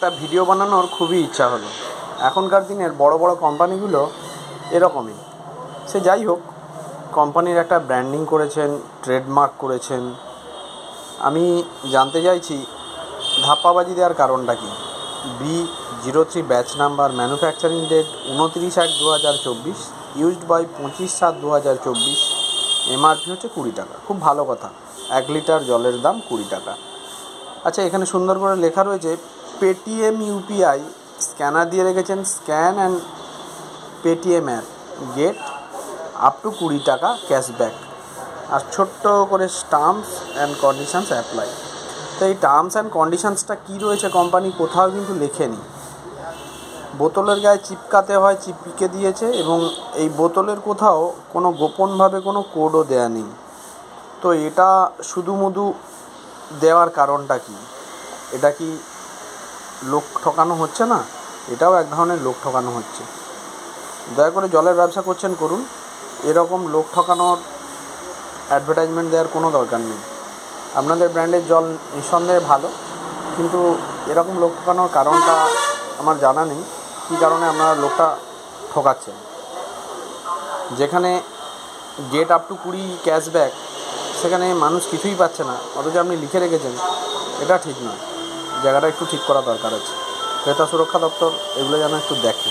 একটা ভিডিও বানানোর খুবই ইচ্ছা হলো। এখনকার দিনের বড় বড় কোম্পানিগুলো এরকমই। সে যাই হোক, কোম্পানির একটা ব্র্যান্ডিং করেছেন, ট্রেডমার্ক করেছেন। আমি জানতে চাইছি ধাপ্পাবাজি দেওয়ার কারণটা কি। B03 batch number, manufacturing date 29/1/2024, used by 25/7/2024, MRP হচ্ছে 20 টাকা। খুব ভালো কথা, 1 লিটার জলের দাম 20 টাকা। আচ্ছা, এখানে সুন্দর করে লেখা রয়েছে পেটিএম UPI স্ক্যানার দিয়ে রেখেছেন, scan and Paytm app get up to 20 টাকা ক্যাশব্যাক। আর ছোট্ট করে টার্মস অ্যান্ড কন্ডিশনস অ্যাপ্লাই। তো এই টার্মস অ্যান্ড কন্ডিশনসটা কী রয়েছে কোম্পানি কোথাও কিন্তু লেখেনি। বোতলের গায়ে চিপকাতে হয়, চিপকে দিয়েছে, এবং এই বোতলের কোথাও কোনো গোপনভাবে কোনো কোডও দেয়া নেই। তো এটা শুধুমুধু দেওয়ার কারণটা কি? এটা কি লোক ঠকানো হচ্ছে না? এটাও এক ধরনের লোক ঠকানো হচ্ছে। দয়া করে জলের ব্যবসা করছেন করুন, এরকম লোক ঠকানোর অ্যাডভার্টাইজমেন্ট দেওয়ার কোনো দরকার নেই। আপনাদের ব্র্যান্ডের জল নিঃসন্দেহে ভালো, কিন্তু এরকম লোক ঠকানোর কারণটা আমার জানা নেই। কী কারণে আপনারা লোকটা ঠকাচ্ছেন? যেখানে গেট আপ টু 20 ক্যাশব্যাক, সেখানে মানুষ কিছুই পাচ্ছে না, অথচ আপনি লিখে রেখেছেন। এটা ঠিক নয়, জায়গাটা একটু ঠিক করা দরকার আছে। ক্রেতা সুরক্ষা দপ্তর এগুলো যেন একটু দেখে।